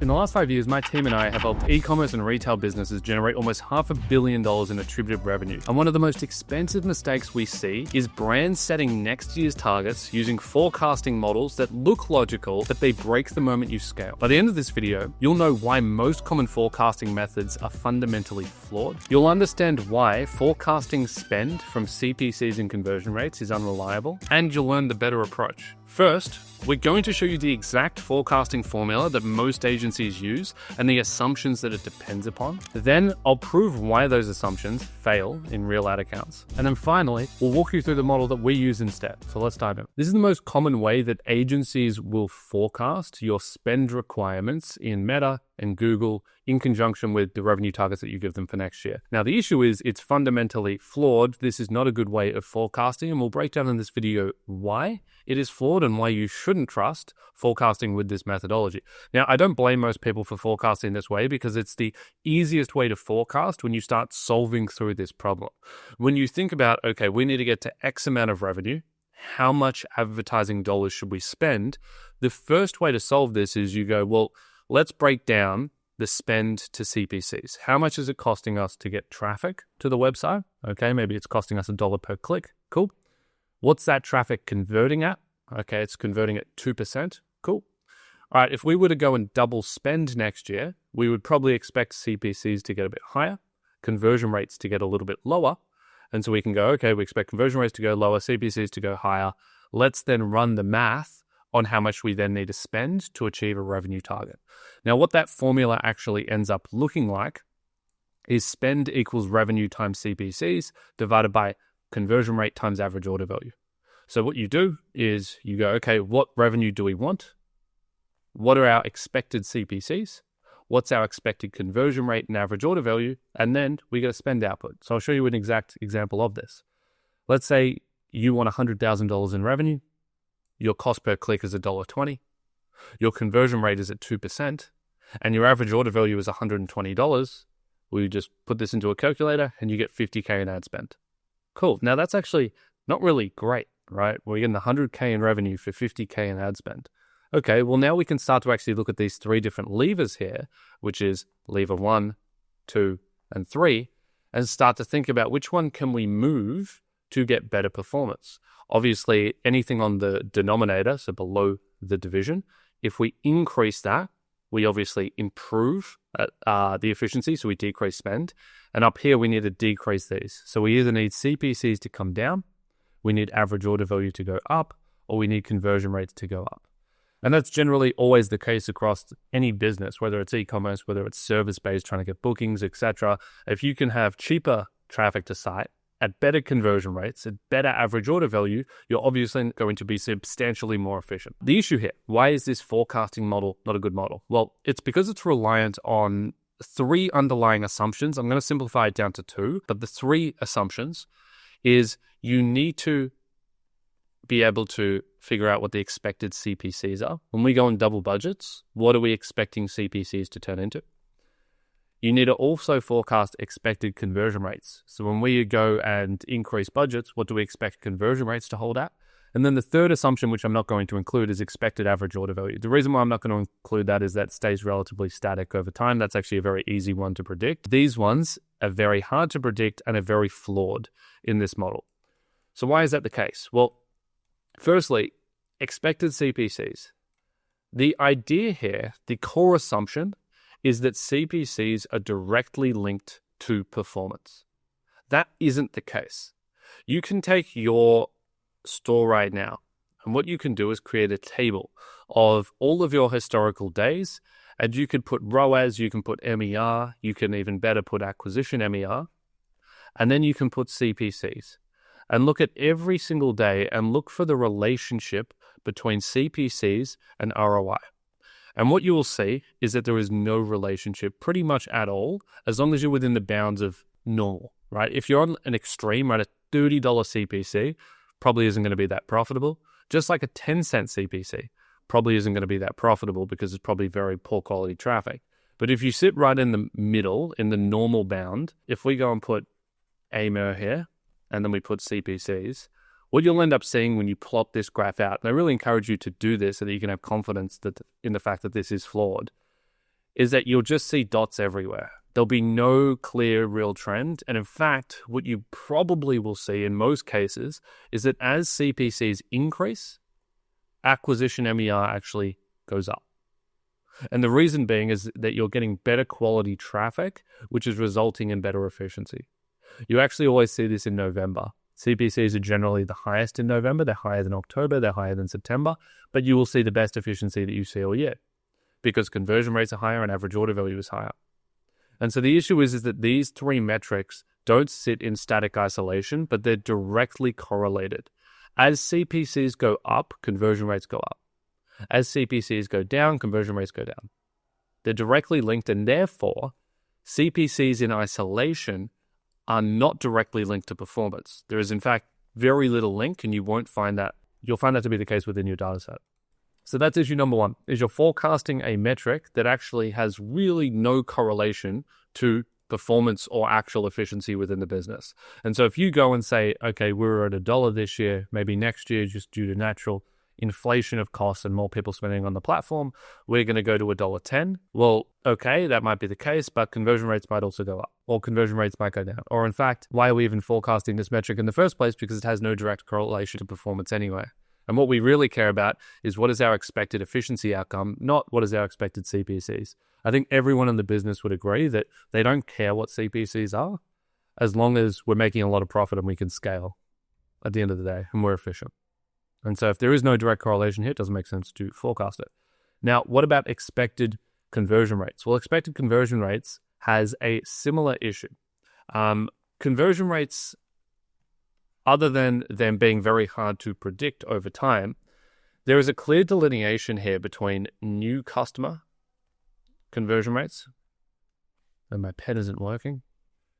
In the last 5 years, my team and I have helped e-commerce and retail businesses generate almost $500 million in attributed revenue. And one of the most expensive mistakes we see is brands setting next year's targets using forecasting models that look logical, but they break the moment you scale. By the end of this video, you'll know why most common forecasting methods are fundamentally flawed. You'll understand why forecasting spend from CPCs and conversion rates is unreliable, and you'll learn the better approach. First, we're going to show you the exact forecasting formula that most agencies use and the assumptions that it depends upon. Then I'll prove why those assumptions fail in real ad accounts. And then finally, we'll walk you through the model that we use instead. So let's dive in. This is the most common way that agencies will forecast your spend requirements in Meta and Google in conjunction with the revenue targets that you give them for next year. Now, the issue is it's fundamentally flawed. This is not a good way of forecasting, and we'll break down in this video why it is flawed and why you shouldn't trust forecasting with this methodology. Now, I don't blame most people for forecasting this way because it's the easiest way to forecast when you start solving through this problem. When you think about, okay, we need to get to X amount of revenue, how much advertising dollars should we spend? The first way to solve this is you go, well, let's break down the spend to CPCs. How much is it costing us to get traffic to the website? Okay, maybe it's costing us $1 per click. Cool. What's that traffic converting at? Okay, it's converting at 2%. Cool. All right, if we were to go and double spend next year, we would probably expect CPCs to get a bit higher, conversion rates to get a little bit lower. And so we can go, okay, we expect conversion rates to go lower, CPCs to go higher. Let's then run the math on how much we then need to spend to achieve a revenue target. Now, what that formula actually ends up looking like is spend equals revenue times CPCs divided by conversion rate times average order value. So what you do is you go, okay, what revenue do we want? What are our expected CPCs? What's our expected conversion rate and average order value? And then we get a spend output. So I'll show you an exact example of this. Let's say you want $100,000 in revenue. Your cost per click is $1.20. Your conversion rate is at 2%. And your average order value is $120. We just put this into a calculator and you get $50K in ad spend. Cool. Now that's actually not really great, right? We're getting $100K in revenue for $50K in ad spend. Okay, well now we can start to actually look at these three different levers here, which is lever 1, 2, and 3, and start to think about which one can we move to get better performance. Obviously, anything on the denominator, so below the division, if we increase that, we obviously improve the efficiency, so we decrease spend. And up here, we need to decrease these. So we either need CPCs to come down, we need average order value to go up, or we need conversion rates to go up. And that's generally always the case across any business, whether it's e-commerce, whether it's service-based, trying to get bookings, etc. If you can have cheaper traffic to site, at better conversion rates, at better average order value, you're obviously going to be substantially more efficient. The issue here, why is this forecasting model not a good model? Well, it's because it's reliant on three underlying assumptions. I'm going to simplify it down to two, but the three assumptions is you need to be able to figure out what the expected CPCs are. When we go on double budgets, what are we expecting CPCs to turn into? You need to also forecast expected conversion rates. So when we go and increase budgets, what do we expect conversion rates to hold at? And then the third assumption, which I'm not going to include, is expected average order value. The reason why I'm not going to include that is that stays relatively static over time. That's actually a very easy one to predict. These ones are very hard to predict and are very flawed in this model. So why is that the case? Well, firstly, expected CPCs. The idea here, the core assumption, is that CPCs are directly linked to performance. That isn't the case. You can take your store right now, and what you can do is create a table of all of your historical days, and you could put ROAS, you can put MER, you can even better put acquisition MER, and then you can put CPCs. And look at every single day and look for the relationship between CPCs and ROI. And what you will see is that there is no relationship pretty much at all, as long as you're within the bounds of normal, right? If you're on an extreme, right, a $30 CPC probably isn't going to be that profitable. Just like a 10-cent CPC probably isn't going to be that profitable because it's probably very poor quality traffic. But if you sit right in the middle, in the normal bound, if we go and put AMER here, and then we put CPCs, what you'll end up seeing when you plot this graph out, and I really encourage you to do this so that you can have confidence that in the fact that this is flawed, is that you'll just see dots everywhere. There'll be no clear real trend. And in fact, what you probably will see in most cases is that as CPCs increase, acquisition MER actually goes up. And the reason being is that you're getting better quality traffic, which is resulting in better efficiency. You actually always see this in November. CPCs are generally the highest in November. They're higher than October. They're higher than September. But you will see the best efficiency that you see all year because conversion rates are higher and average order value is higher. And so the issue is that these three metrics don't sit in static isolation, but they're directly correlated. As CPCs go up, conversion rates go up. As CPCs go down, conversion rates go down. They're directly linked, and therefore, CPCs in isolation are not directly linked to performance. There is, in fact, very little link, and you won't find that. You'll find that to be the case within your data set. So that's issue number one, is you're forecasting a metric that actually has really no correlation to performance or actual efficiency within the business. And so if you go and say, okay, we're at $1 this year, maybe next year, just due to natural inflation of costs and more people spending on the platform, we're going to go to $1.10. Well, okay, that might be the case, but conversion rates might also go up, or conversion rates might go down. Or in fact, why are we even forecasting this metric in the first place? Because it has no direct correlation to performance anyway. And what we really care about is what is our expected efficiency outcome, not what is our expected CPCs. I think everyone in the business would agree that they don't care what CPCs are as long as we're making a lot of profit and we can scale at the end of the day and we're efficient. And so if there is no direct correlation here, it doesn't make sense to forecast it. Now, what about expected conversion rates? Well, expected conversion rates has a similar issue. Conversion rates, other than them being very hard to predict over time, there is a clear delineation here between new customer conversion rates, and my pen isn't working,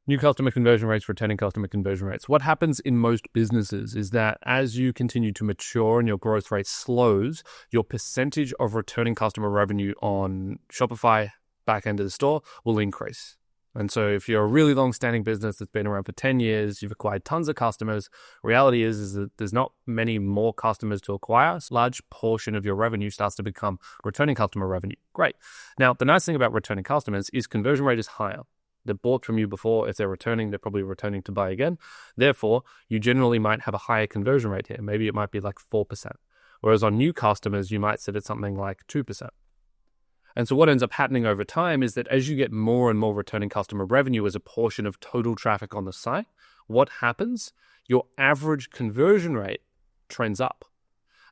new customer conversion rates, returning customer conversion rates. What happens in most businesses is that as you continue to mature and your growth rate slows, your percentage of returning customer revenue on Shopify back end of the store will increase. And so if you're a really long-standing business that's been around for 10 years, you've acquired tons of customers, reality is that there's not many more customers to acquire. So a large portion of your revenue starts to become returning customer revenue. Great. Now, the nice thing about returning customers is conversion rate is higher. They bought from you before. If they're returning, they're probably returning to buy again. Therefore, you generally might have a higher conversion rate here. Maybe it might be like 4%. Whereas on new customers, you might set it something like 2%. And so what ends up happening over time is that as you get more and more returning customer revenue as a portion of total traffic on the site, what happens? Your average conversion rate trends up.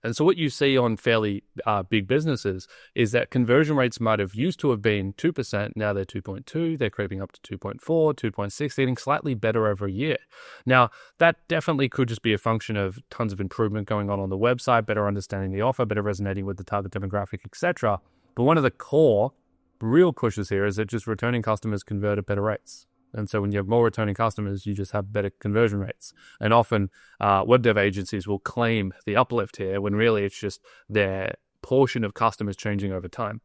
And so what you see on fairly big businesses is that conversion rates might have used to have been 2%. Now they're 2.2. They're creeping up to 2.4, 2.6, getting slightly better every year. Now, that definitely could just be a function of tons of improvement going on the website, better understanding the offer, better resonating with the target demographic, etc. But one of the core real pushes here is that just returning customers convert at better rates. And so when you have more returning customers, you just have better conversion rates. And often web dev agencies will claim the uplift here when really it's just their portion of customers changing over time.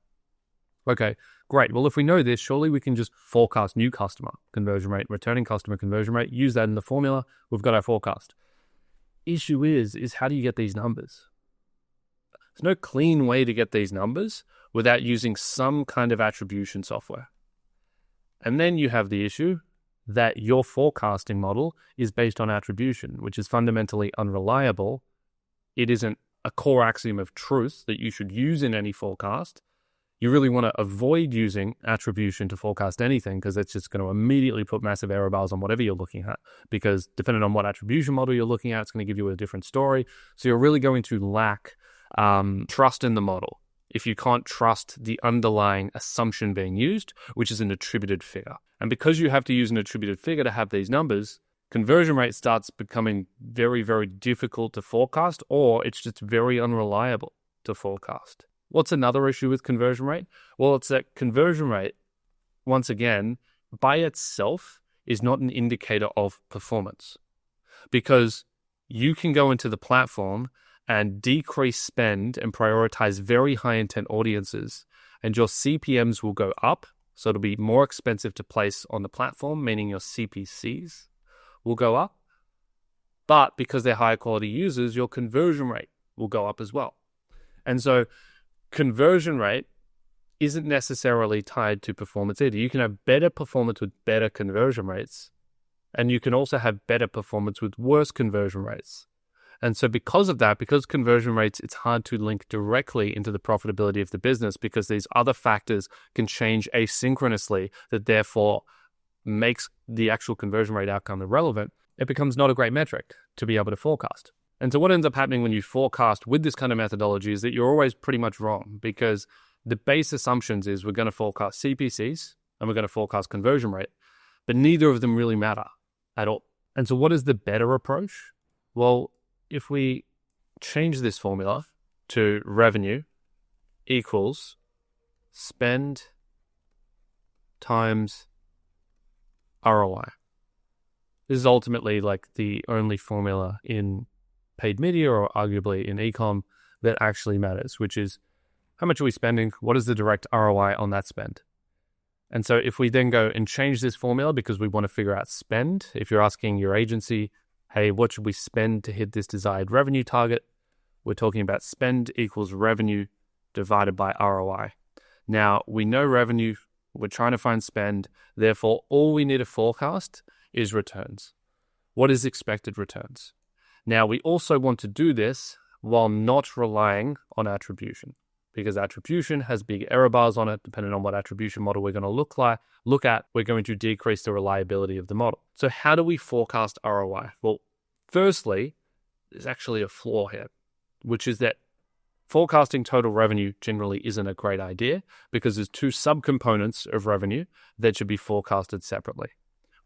Okay, great. Well, if we know this, surely we can just forecast new customer conversion rate, returning customer conversion rate, use that in the formula. We've got our forecast. Issue is how do you get these numbers? There's no clean way to get these numbers without using some kind of attribution software. And then you have the issue that your forecasting model is based on attribution, which is fundamentally unreliable. It isn't a core axiom of truth that you should use in any forecast. You really want to avoid using attribution to forecast anything because it's just going to immediately put massive error bars on whatever you're looking at, because depending on what attribution model you're looking at, it's going to give you a different story. So you're really going to lack trust in the model if you can't trust the underlying assumption being used, which is an attributed figure. And because you have to use an attributed figure to have these numbers, conversion rate starts becoming very, very difficult to forecast, or it's just very unreliable to forecast. What's another issue with conversion rate? Well, it's that conversion rate, once again, by itself is not an indicator of performance, because you can go into the platform and decrease spend and prioritize very high intent audiences, and your CPMs will go up. So it'll be more expensive to place on the platform, meaning your CPCs will go up. But because they're higher quality users, your conversion rate will go up as well. And so conversion rate isn't necessarily tied to performance either. You can have better performance with better conversion rates, and you can also have better performance with worse conversion rates. And so because of that, because conversion rates, it's hard to link directly into the profitability of the business because these other factors can change asynchronously that therefore makes the actual conversion rate outcome irrelevant. It becomes not a great metric to be able to forecast. And so what ends up happening when you forecast with this kind of methodology is that you're always pretty much wrong, because the base assumptions is we're going to forecast CPCs and we're going to forecast conversion rate, but neither of them really matter at all. And so what is the better approach? Well, if we change this formula to revenue equals spend times ROI. This is ultimately like the only formula in paid media, or arguably in e-com, that actually matters, which is how much are we spending? What is the direct ROI on that spend? And so if we then go and change this formula because we want to figure out spend, if you're asking your agency, hey, what should we spend to hit this desired revenue target? We're talking about spend equals revenue divided by ROI. Now, we know revenue, we're trying to find spend, therefore all we need to forecast is returns. What is expected returns? Now, we also want to do this while not relying on attribution, because attribution has big error bars on it. Depending on what attribution model we're going to look at, we're going to decrease the reliability of the model. So how do we forecast ROI? Well, firstly, there's actually a flaw here, which is that forecasting total revenue generally isn't a great idea because there's two subcomponents of revenue that should be forecasted separately,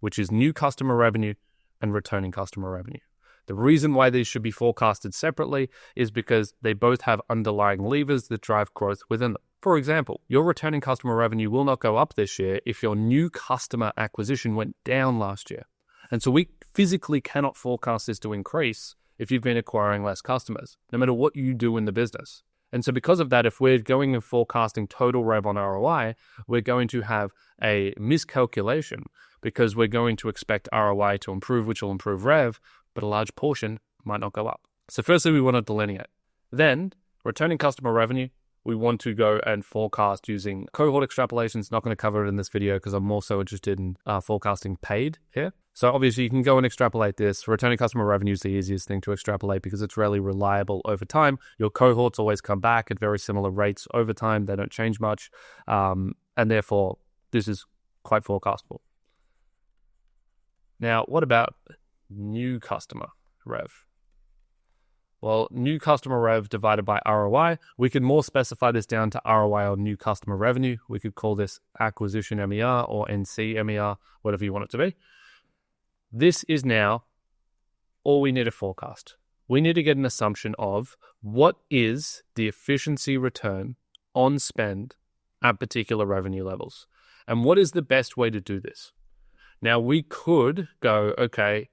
which is new customer revenue and returning customer revenue. The reason why these should be forecasted separately is because they both have underlying levers that drive growth within them. For example, your returning customer revenue will not go up this year if your new customer acquisition went down last year. And so we physically cannot forecast this to increase if you've been acquiring less customers, no matter what you do in the business. And so because of that, if we're going and forecasting total rev on ROI, we're going to have a miscalculation because we're going to expect ROI to improve, which will improve rev, but a large portion might not go up. So firstly, we want to delineate. Then, returning customer revenue, we want to go and forecast using cohort extrapolations. Not going to cover it in this video because I'm more so interested in forecasting paid here. So obviously you can go and extrapolate this. Returning customer revenue is the easiest thing to extrapolate because it's really reliable over time. Your cohorts always come back at very similar rates over time. They don't change much. And therefore, this is quite forecastable. Now, what about new customer rev? Well, new customer rev divided by ROI, we could more specify this down to ROI on new customer revenue. We could call this acquisition MER or NC MER, whatever you want it to be. This is now all we need to forecast. We need to get an assumption of what is the efficiency return on spend at particular revenue levels. And what is the best way to do this? Now, we could go, okay,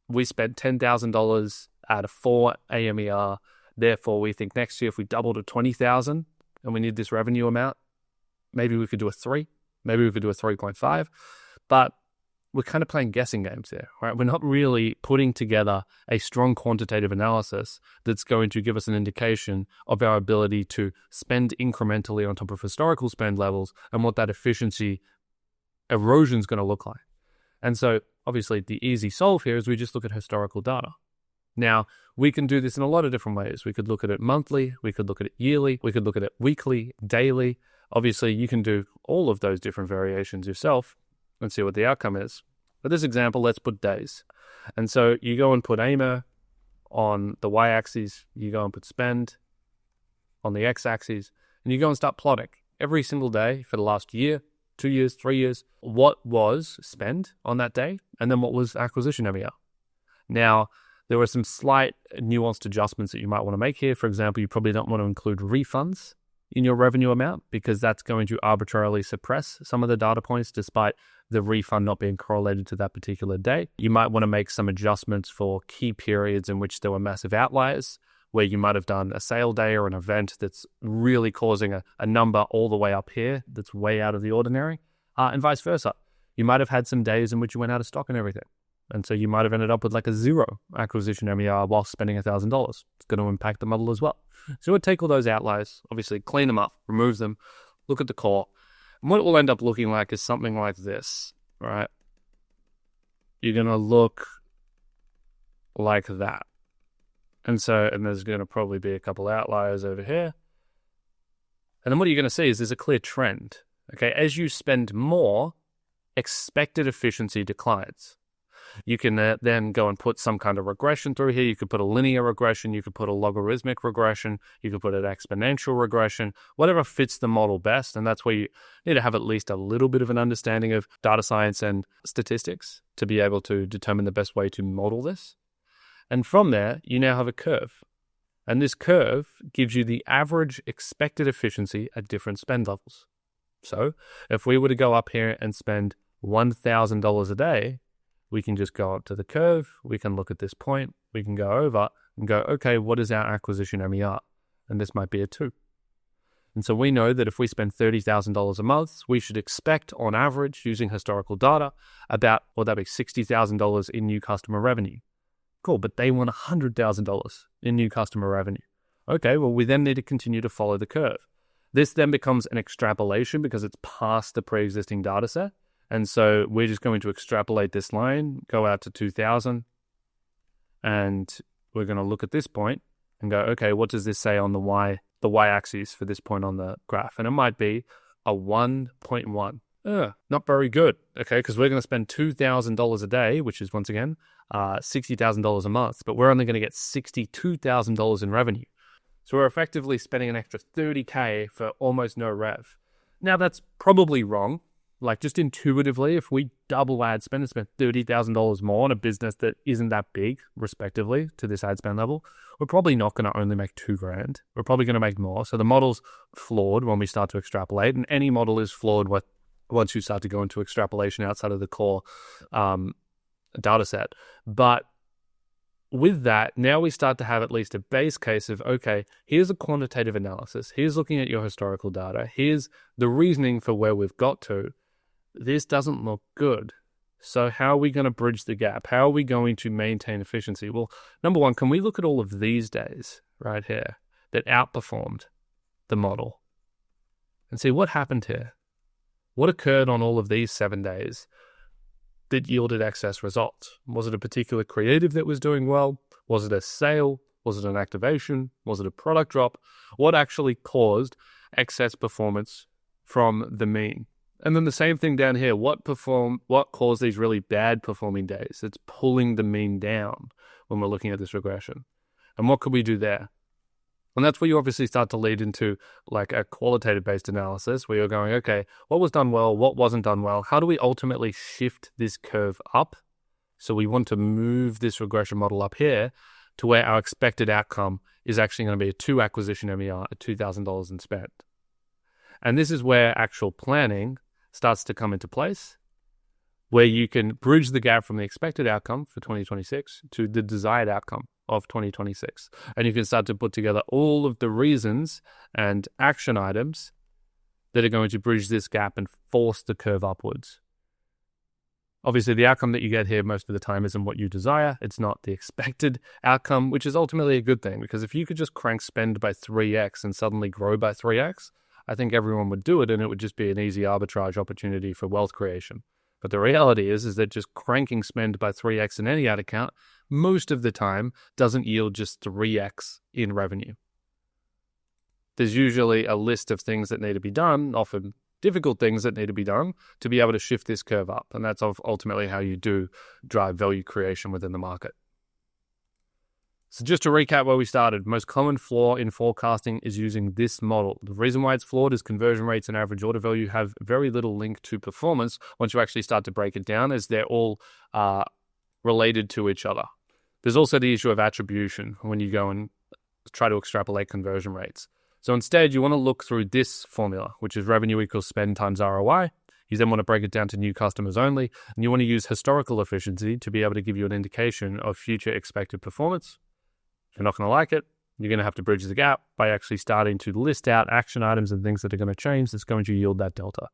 we spent $10,000 at a 4 AMER. Therefore, we think next year if we double to 20,000 and we need this revenue amount, maybe we could do a 3, maybe we could do a 3.5. But we're kind of playing guessing games here, right? We're not really putting together a strong quantitative analysis that's going to give us an indication of our ability to spend incrementally on top of historical spend levels and what that efficiency erosion is going to look like. And so obviously the easy solve here is we just look at historical data. Now, we can do this in a lot of different ways. We could look at it monthly, we could look at it yearly, we could look at it weekly, daily. Obviously, you can do all of those different variations yourself and see what the outcome is. For this example, let's put days. And so you go and put AMER on the y-axis, you go and put spend on the x-axis, and you go and start plotting every single day for the last year, 2 years, 3 years, what was spend on that day, and then what was acquisition MER. Now, there were some slight nuanced adjustments that you might want to make here. For example, you probably don't want to include refunds in your revenue amount because that's going to arbitrarily suppress some of the data points despite the refund not being correlated to that particular day. You might want to make some adjustments for key periods in which there were massive outliers, where you might have done a sale day or an event that's really causing a number all the way up here that's way out of the ordinary, and vice versa. You might have had some days in which you went out of stock and everything. And so you might have ended up with like a 0 acquisition MER while spending $1,000. It's going to impact the model as well. So we'll take all those outliers, obviously clean them up, remove them, look at the core. And what it will end up looking like is something like this, right? You're going to look like that. And there's going to probably be a couple outliers over here. And then what you're going to see is there's a clear trend. Okay, as you spend more, expected efficiency declines. You can then go and put some kind of regression through here. You could put a linear regression. You could put a logarithmic regression. You could put an exponential regression, whatever fits the model best. And that's where you need to have at least a little bit of an understanding of data science and statistics to be able to determine the best way to model this. And from there, you now have a curve. And this curve gives you the average expected efficiency at different spend levels. So if we were to go up here and spend $1,000 a day, we can just go up to the curve. We can look at this point. We can go over and go, okay, what is our acquisition MER? And this might be a 2. And so we know that if we spend $30,000 a month, we should expect on average, using historical data, about, well, that'd be $60,000 in new customer revenue. Cool, but they want $100,000 in new customer revenue. Okay, well, we then need to continue to follow the curve. This then becomes an extrapolation because it's past the pre-existing data set. And so we're just going to extrapolate this line, go out to 2000, and we're going to look at this point and go, okay, what does this say on the y-axis for this point on the graph? And it might be a 1.1. Not very good, okay, because we're going to spend $2,000 a day, which is, once again, $60,000 a month, but we're only going to get $62,000 in revenue. So we're effectively spending an extra $30K for almost no rev. Now, that's probably wrong. Like, just intuitively, if we double ad spend and spend $30,000 more on a business that isn't that big, respectively, to this ad spend level, we're probably not going to only make $2,000. We're probably going to make more. So the model's flawed when we start to extrapolate, and any model is flawed once you start to go into extrapolation outside of the core data set. But with that, now we start to have at least a base case of, okay, here's a quantitative analysis. Here's looking at your historical data. Here's the reasoning for where we've got to. This doesn't look good. So how are we going to bridge the gap? How are we going to maintain efficiency? Well, number one, can we look at all of these days right here that outperformed the model and see what happened here? What occurred on all of these 7 days that yielded excess results? Was it a particular creative that was doing well? Was it a sale? Was it an activation? Was it a product drop? What actually caused excess performance from the mean? And then the same thing down here. What caused these really bad performing days? It's pulling the mean down when we're looking at this regression. And what could we do there? And that's where you obviously start to lead into like a qualitative based analysis where you're going, okay, what was done well? What wasn't done well? How do we ultimately shift this curve up? So we want to move this regression model up here to where our expected outcome is actually going to be a 2 acquisition MER at $2,000 in spend. And this is where actual planning starts to come into place, where you can bridge the gap from the expected outcome for 2026 to the desired outcome of 2026. And you can start to put together all of the reasons and action items that are going to bridge this gap and force the curve upwards. Obviously, the outcome that you get here most of the time isn't what you desire. It's not the expected outcome, which is ultimately a good thing, because if you could just crank spend by 3x and suddenly grow by 3x, I think everyone would do it, and it would just be an easy arbitrage opportunity for wealth creation. But the reality is that just cranking spend by 3x in any ad account most of the time doesn't yield just 3x in revenue. There's usually a list of things that need to be done, often difficult things that need to be done to be able to shift this curve up. And that's ultimately how you do drive value creation within the market. So just to recap where we started, most common flaw in forecasting is using this model. The reason why it's flawed is conversion rates and average order value have very little link to performance once you actually start to break it down, as they're all related to each other. There's also the issue of attribution when you go and try to extrapolate conversion rates. So instead, you want to look through this formula, which is revenue equals spend times ROI. You then want to break it down to new customers only, and you want to use historical efficiency to be able to give you an indication of future expected performance. If you're not going to like it, you're going to have to bridge the gap by actually starting to list out action items and things that are going to change that's going to yield that delta.